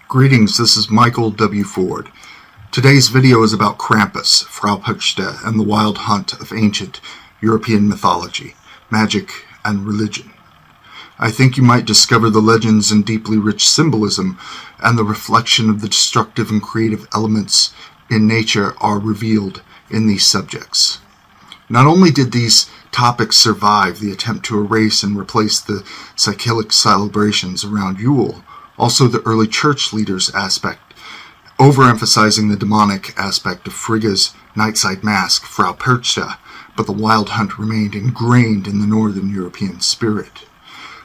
Greetings, this is Michael W. Ford. Today's video is about Krampus Frau Perchta and the wild hunt of ancient European mythology, magic, and religion. I think you might discover the legends and deeply rich symbolism and the reflection of the destructive and creative elements in nature are revealed in these subjects. Not only did these topics survive the attempt to erase and replace the cyclic celebrations around Yule, also the early church leaders' aspect, overemphasizing the demonic aspect of Frigga's nightside mask, Frau Perchta, but the wild hunt remained ingrained in the northern European spirit.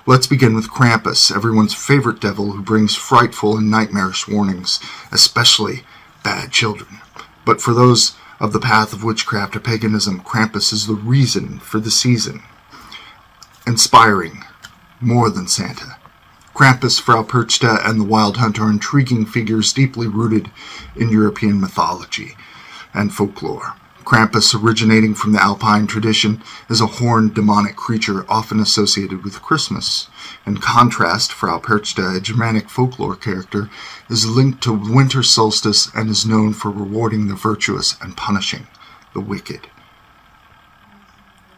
Let's begin with Krampus, everyone's favorite devil who brings frightful and nightmarish warnings, especially bad children. But for those of the path of witchcraft or paganism, Krampus is the reason for the season, inspiring more than Santa. Krampus, Frau Perchta, and the Wild Hunt are intriguing figures deeply rooted in European mythology and folklore. Krampus, originating from the Alpine tradition, is a horned demonic creature often associated with Christmas. In contrast, Frau Perchta, a Germanic folklore character, is linked to winter solstice and is known for rewarding the virtuous and punishing the wicked.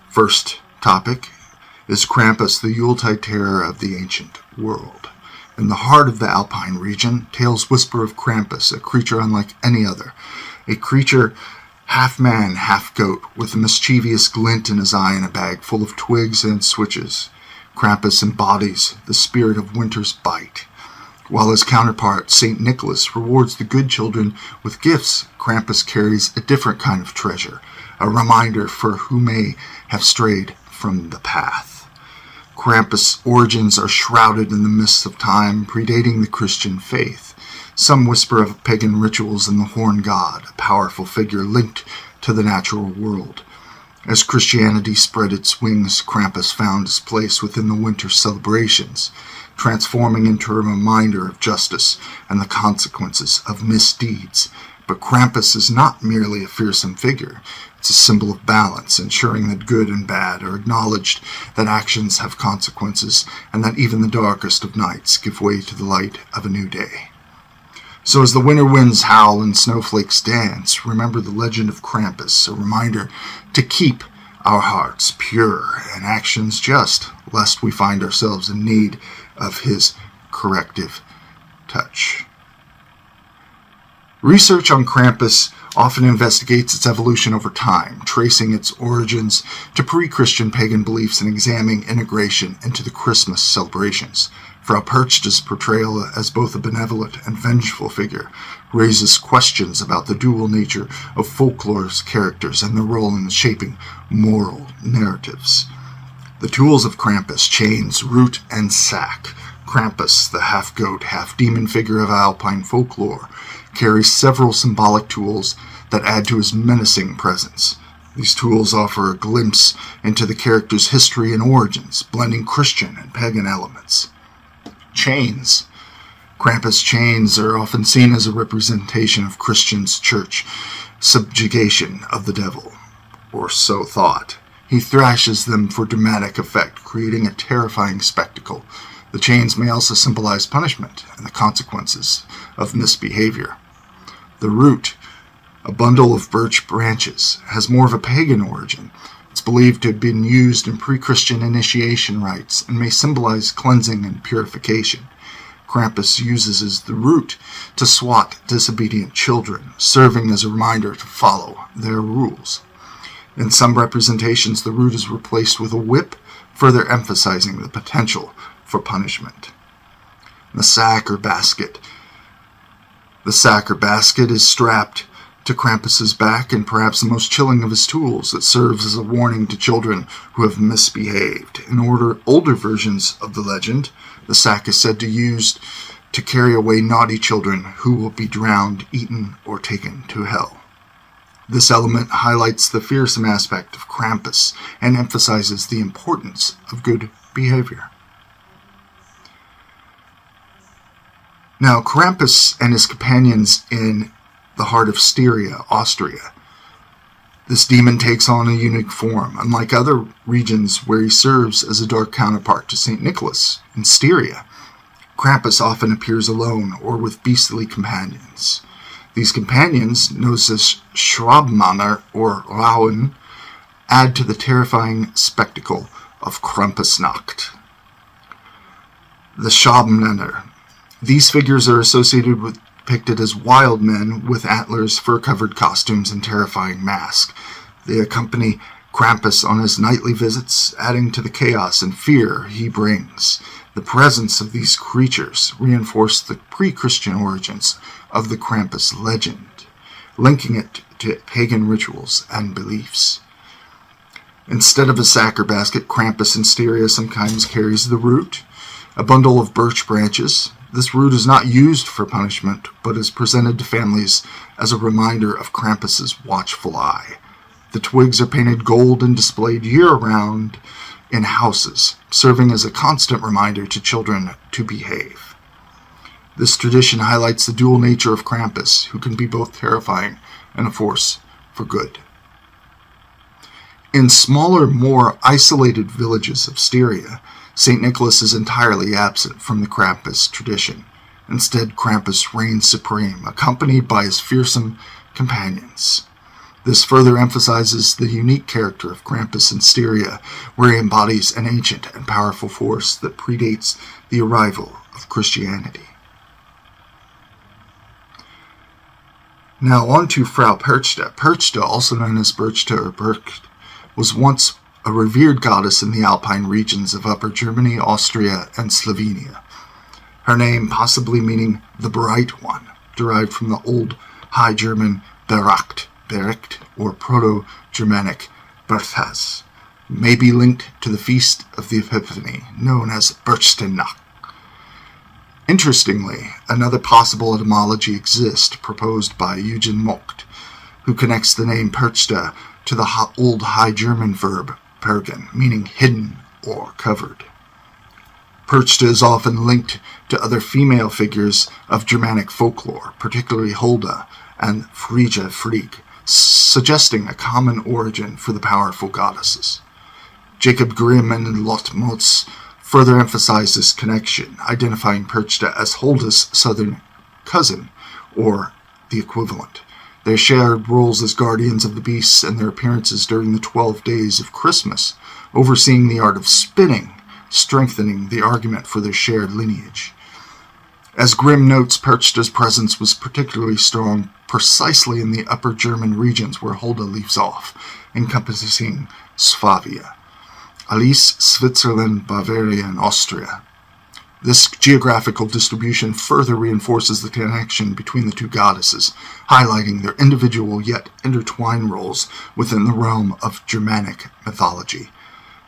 First topic is Krampus, the Yuletide terror of the ancient world. In the heart of the Alpine region, tales whisper of Krampus, a creature unlike any other, a creature half man, half goat, with a mischievous glint in his eye and a bag full of twigs and switches. Krampus embodies the spirit of winter's bite. While his counterpart, St. Nicholas, rewards the good children with gifts, Krampus carries a different kind of treasure, a reminder for who may have strayed from the path. Krampus' origins are shrouded in the mists of time, predating the Christian faith. Some whisper of pagan rituals and the horned god, a powerful figure linked to the natural world. As Christianity spread its wings, Krampus found his place within the winter celebrations, transforming into a reminder of justice and the consequences of misdeeds. But Krampus is not merely a fearsome figure. It's a symbol of balance, ensuring that good and bad are acknowledged, that actions have consequences, and that even the darkest of nights give way to the light of a new day. So as the winter winds howl and snowflakes dance, remember the legend of Krampus, a reminder to keep our hearts pure and actions just, lest we find ourselves in need of his corrective touch. Research on Krampus often investigates its evolution over time, tracing its origins to pre-Christian pagan beliefs and examining integration into the Christmas celebrations. Frau Perchta's portrayal as both a benevolent and vengeful figure raises questions about the dual nature of folklore's characters and their role in shaping moral narratives. The tools of Krampus: chains, root, and sack. Krampus, the half-goat, half-demon figure of Alpine folklore, carries several symbolic tools that add to his menacing presence. These tools offer a glimpse into the character's history and origins, blending Christian and pagan elements. Chains. Krampus' chains are often seen as a representation of Christian's church subjugation of the devil, or so thought. He thrashes them for dramatic effect, creating a terrifying spectacle. The chains may also symbolize punishment and the consequences of misbehavior. The root, a bundle of birch branches, has more of a pagan origin. It's believed to have been used in pre-Christian initiation rites and may symbolize cleansing and purification. Krampus uses the root to swat disobedient children, serving as a reminder to follow their rules. In some representations, the root is replaced with a whip, further emphasizing the potential for punishment. The sack or basket. The sack or basket is strapped to Krampus's back, and perhaps the most chilling of his tools, it serves as a warning to children who have misbehaved. In older versions of the legend, the sack is said to use to carry away naughty children who will be drowned, eaten, or taken to hell. This element highlights the fearsome aspect of Krampus and emphasizes the importance of good behavior. Now, Krampus and his companions in the heart of Styria, Austria. This demon takes on a unique form, unlike other regions where he serves as a dark counterpart to St. Nicholas in Styria. Krampus often appears alone or with beastly companions. These companions, known as Schrabmaner or Rauen, add to the terrifying spectacle of Krampusnacht. The Schrabmaner. These figures are depicted as wild men with antlers, fur-covered costumes, and terrifying masks. They accompany Krampus on his nightly visits, adding to the chaos and fear he brings. The presence of these creatures reinforce the pre-Christian origins of the Krampus legend, linking it to pagan rituals and beliefs. Instead of a sack or basket, Krampus in Styria sometimes carries the root, a bundle of birch branches. This root is not used for punishment, but is presented to families as a reminder of Krampus's watchful eye. The twigs are painted gold and displayed year-round in houses, serving as a constant reminder to children to behave. This tradition highlights the dual nature of Krampus, who can be both terrifying and a force for good. In smaller, more isolated villages of Styria, St. Nicholas is entirely absent from the Krampus tradition. Instead, Krampus reigns supreme, accompanied by his fearsome companions. This further emphasizes the unique character of Krampus in Styria, where he embodies an ancient and powerful force that predates the arrival of Christianity. Now on to Frau Perchta. Perchta, also known as Berchta or Bercht, was once a revered goddess in the Alpine regions of Upper Germany, Austria, and Slovenia. Her name, possibly meaning the Bright One, derived from the Old High German Bercht, or Proto-Germanic Berchtas, may be linked to the Feast of the Epiphany, known as Berchtennacht. Interestingly, another possible etymology exists, proposed by Eugen Mocht, who connects the name Perchta to the Old High German verb pergen, meaning hidden or covered. Perchta is often linked to other female figures of Germanic folklore, particularly Hulda and Frigga Frigg, suggesting a common origin for the powerful goddesses. Jacob Grimm and Lotte Motz further emphasize this connection, identifying Perchta as Hulda's southern cousin, or the equivalent. Their shared roles as guardians of the beasts and their appearances during the 12 days of Christmas, overseeing the art of spinning, strengthening the argument for their shared lineage. As Grimm notes, Perchta's presence was particularly strong precisely in the Upper German regions where Hulda leaves off, encompassing Swabia, Alice, Switzerland, Bavaria, and Austria. This geographical distribution further reinforces the connection between the two goddesses, highlighting their individual yet intertwined roles within the realm of Germanic mythology.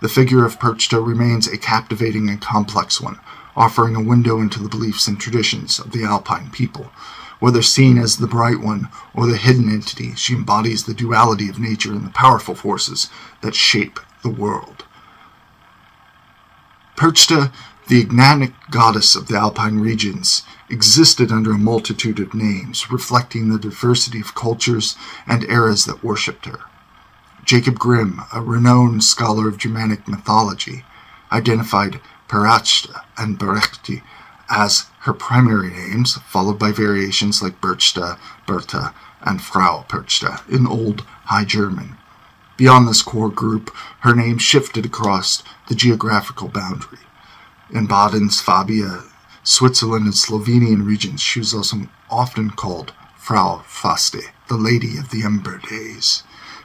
The figure of Perchta remains a captivating and complex one, offering a window into the beliefs and traditions of the Alpine people. Whether seen as the Bright One or the hidden entity, she embodies the duality of nature and the powerful forces that shape the world. Perchta, the enigmatic goddess of the Alpine regions, existed under a multitude of names, reflecting the diversity of cultures and eras that worshipped her. Jacob Grimm, a renowned scholar of Germanic mythology, identified Perchta and Berhta as her primary names, followed by variations like Berchta, Berhta, and Frau Perchta in Old High German. Beyond this core group, her name shifted across the geographical boundary. In Baden, Swabia, Switzerland, and Slovenian regions, she was also often called Frau Foste, the Lady of the Ember Days,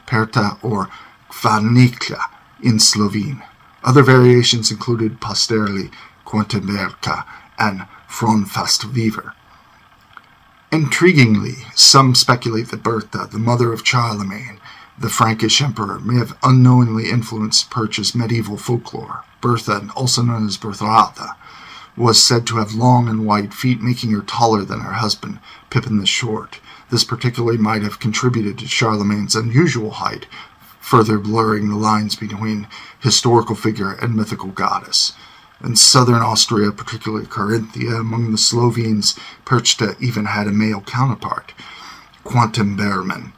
Perchta or Kvanikla in Slovene. Other variations included Pasterli, Quantenberka, and Fronfastviver. Intriguingly, some speculate that Berhta, the mother of Charlemagne, the Frankish emperor, may have unknowingly influenced Perchta's medieval folklore. Berhta, also known as Berhta, was said to have long and wide feet, making her taller than her husband, Pippin the Short. This particularly might have contributed to Charlemagne's unusual height, further blurring the lines between historical figure and mythical goddess. In southern Austria, particularly Carinthia, among the Slovenes, Perchta even had a male counterpart, Quantenberman,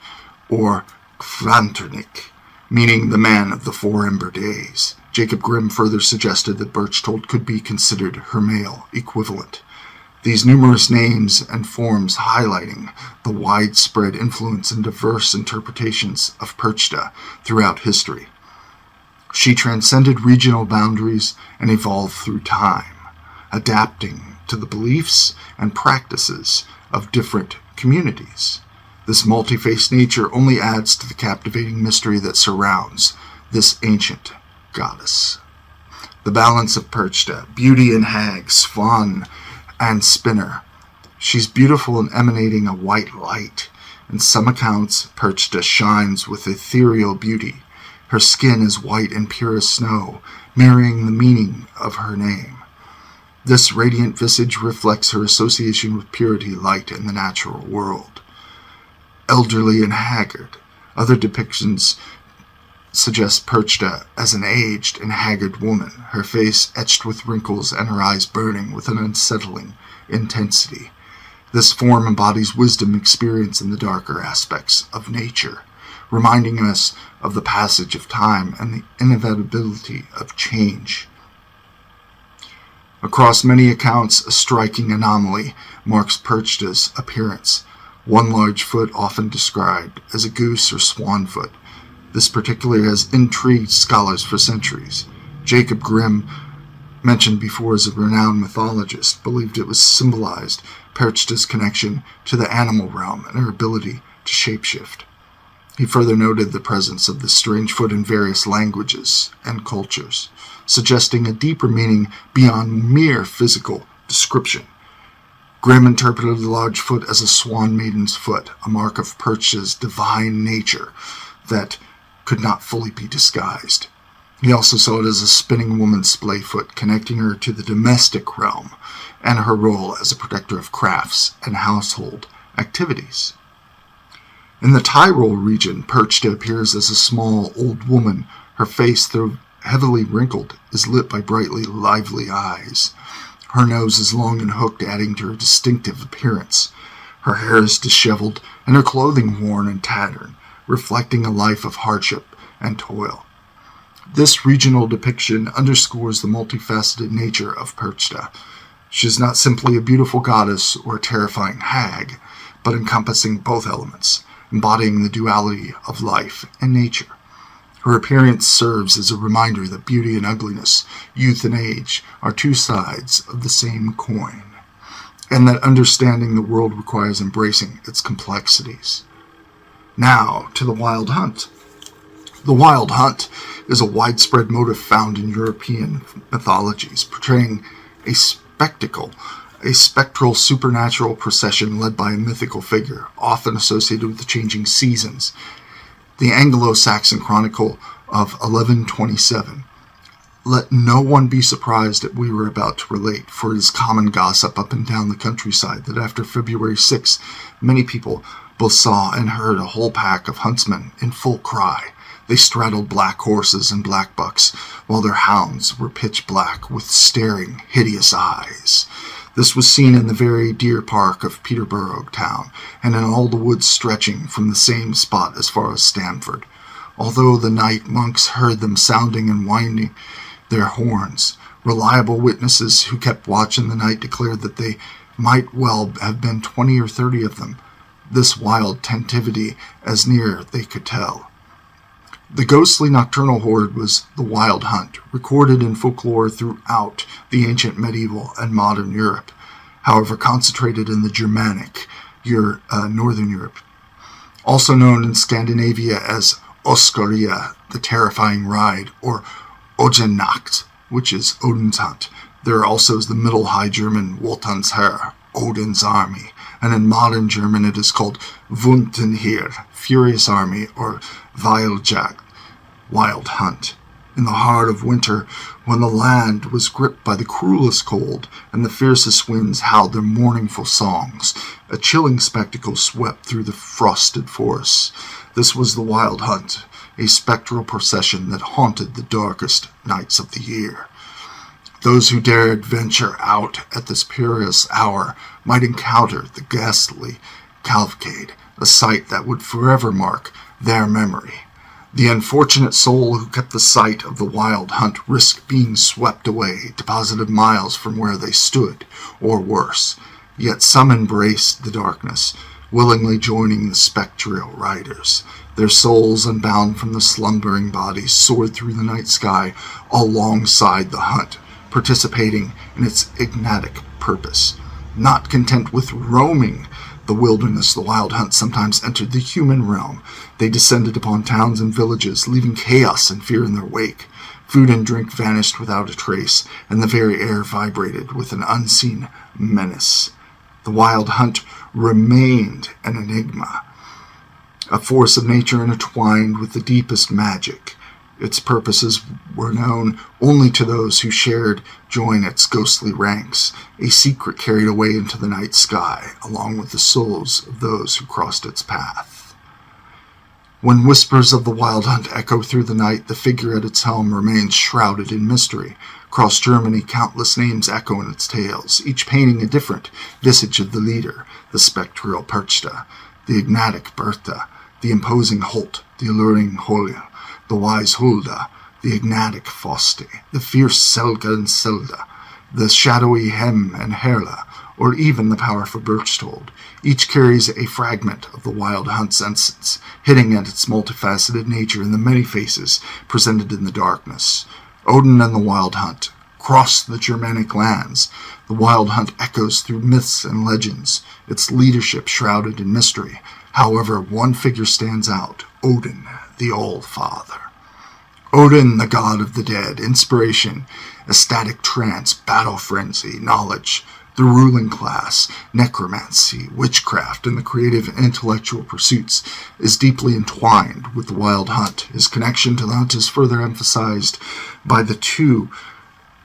or Kvanternik, meaning the man of the 4 ember days. Jacob Grimm further suggested that Berchtold could be considered her male equivalent. These numerous names and forms highlighting the widespread influence and diverse interpretations of Perchta throughout history. She transcended regional boundaries and evolved through time, adapting to the beliefs and practices of different communities. This multi-faced nature only adds to the captivating mystery that surrounds this ancient goddess. The balance of Perchta, beauty and hag, swan and spinner. She's beautiful and emanating a white light. In some accounts, Perchta shines with ethereal beauty. Her skin is white and pure as snow, mirroring the meaning of her name. This radiant visage reflects her association with purity, light, and the natural world. Elderly and haggard. Other depictions suggest Perchta as an aged and haggard woman, her face etched with wrinkles and her eyes burning with an unsettling intensity. This form embodies wisdom, experience, and the darker aspects of nature, reminding us of the passage of time and the inevitability of change. Across many accounts, a striking anomaly marks Perchta's appearance. One large foot, often described as a goose or swan foot. This particularly has intrigued scholars for centuries. Jacob Grimm, mentioned before as a renowned mythologist, believed it was symbolized Perchta's connection to the animal realm and her ability to shapeshift. He further noted the presence of this strange foot in various languages and cultures, suggesting a deeper meaning beyond mere physical description. Grimm interpreted the large foot as a swan maiden's foot, a mark of Perchta's divine nature that could not fully be disguised. He also saw it as a spinning woman's splay foot, connecting her to the domestic realm and her role as a protector of crafts and household activities. In the Tyrol region, Perchta appears as a small, old woman. Her face, though heavily wrinkled, is lit by brightly lively eyes. Her nose is long and hooked, adding to her distinctive appearance. Her hair is disheveled and her clothing worn and tattered, reflecting a life of hardship and toil. This regional depiction underscores the multifaceted nature of Perchta. She is not simply a beautiful goddess or a terrifying hag, but encompassing both elements, embodying the duality of life and nature. Her appearance serves as a reminder that beauty and ugliness, youth and age, are two sides of the same coin, and that understanding the world requires embracing its complexities. Now, to the wild hunt. The wild hunt is a widespread motif found in European mythologies, portraying a spectacle, a spectral supernatural procession led by a mythical figure, often associated with the changing seasons. The Anglo-Saxon Chronicle of 1127. Let no one be surprised at what we were about to relate, for it is common gossip up and down the countryside that after February 6th, many people both saw and heard a whole pack of huntsmen in full cry. They straddled black horses and black bucks, while their hounds were pitch black with staring, hideous eyes. This was seen in the very deer park of Peterborough town, and in all the woods stretching from the same spot as far as Stamford. Although the night monks heard them sounding and winding their horns, reliable witnesses who kept watch in the night declared that they might well have been 20 or 30 of them, this wild tentivity as near they could tell. The ghostly nocturnal horde was the wild hunt, recorded in folklore throughout the ancient medieval and modern Europe, however concentrated in the Germanic, Northern Europe. Also known in Scandinavia as Oskaria, the terrifying ride, or Odinnacht, which is Odin's hunt. There also is the Middle High German Wotanshär, Odin's army, and in modern German it is called Wundenheer, Furious Army, or Wildjagd, Wild Hunt. In the heart of winter, when the land was gripped by the cruelest cold and the fiercest winds howled their mournful songs, a chilling spectacle swept through the frosted forests. This was the Wild Hunt, a spectral procession that haunted the darkest nights of the year. Those who dared venture out at this perilous hour might encounter the ghastly cavalcade, a sight that would forever mark their memory. The unfortunate soul who kept the sight of the wild hunt risked being swept away, deposited miles from where they stood, or worse. Yet some embraced the darkness, willingly joining the spectral riders. Their souls, unbound from the slumbering bodies, soared through the night sky alongside the hunt, participating in its enigmatic purpose. Not content with roaming the wilderness, the wild hunt sometimes entered the human realm. They descended upon towns and villages, leaving chaos and fear in their wake. Food and drink vanished without a trace, and the very air vibrated with an unseen menace. The wild hunt remained an enigma, a force of nature intertwined with the deepest magic. Its purposes were known only to those who shared join its ghostly ranks, a secret carried away into the night sky, along with the souls of those who crossed its path. When whispers of the wild hunt echo through the night, the figure at its helm remains shrouded in mystery. Across Germany, countless names echo in its tales, each painting a different visage of the leader: the spectral Perchta, the enigmatic Berhta, the imposing Holt, the alluring Holle, the wise Hulda, the enigmatic Foste, the fierce Selga and Selda, the shadowy Heme and Herla, or even the powerful Berchtold. Each carries a fragment of the wild hunt's essence, hitting at its multifaceted nature in the many faces presented in the darkness. Odin and the wild hunt. Across the Germanic lands, the wild hunt echoes through myths and legends, its leadership shrouded in mystery. However, one figure stands out: Odin, the All-Father. Odin, the god of the dead, inspiration, ecstatic trance, battle frenzy, knowledge, the ruling class, necromancy, witchcraft, and the creative and intellectual pursuits, is deeply entwined with the wild hunt. His connection to the hunt is further emphasized by the two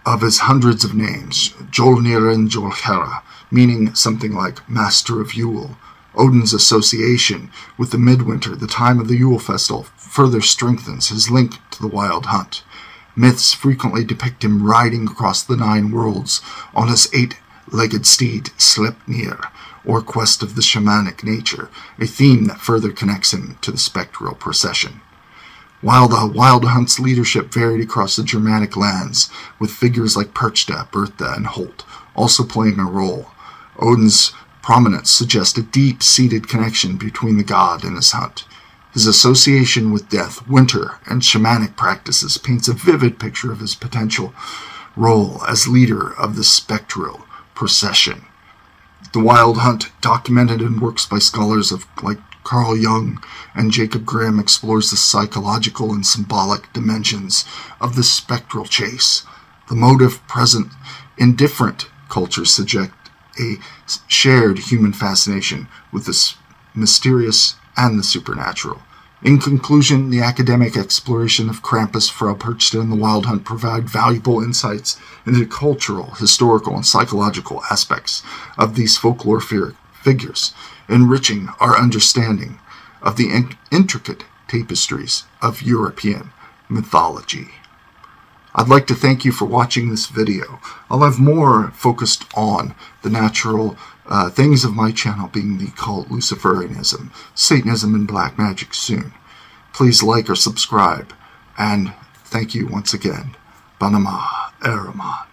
of his hundreds of names, Jolnir and Jolhera, meaning something like Master of Yule. Odin's association with the midwinter, the time of the Yule festival, further strengthens his link to the wild hunt. Myths frequently depict him riding across the 9 worlds on his 8-legged steed, Sleipnir, or quest of the shamanic nature, a theme that further connects him to the spectral procession. While the wild hunt's leadership varied across the Germanic lands, with figures like Perchta, Berhta, and Holt also playing a role, Odin's prominence suggests a deep-seated connection between the god and his hunt. His association with death, winter, and shamanic practices paints a vivid picture of his potential role as leader of the spectral procession. The wild hunt, documented in works by scholars like Carl Jung and Jacob Grimm, explores the psychological and symbolic dimensions of the spectral chase. The motive present in different cultures suggests a shared human fascination with the mysterious and the supernatural. In conclusion, the academic exploration of Krampus Frau Perchta and the wild hunt provide valuable insights into the cultural, historical, and psychological aspects of these folklore figures, enriching our understanding of the intricate tapestries of European mythology. I'd like to thank you for watching this video. I'll have more focused on the natural things of my channel, being the cult, Luciferianism, Satanism, and black magic soon. Please like or subscribe, and thank you once again. Banama Eraman.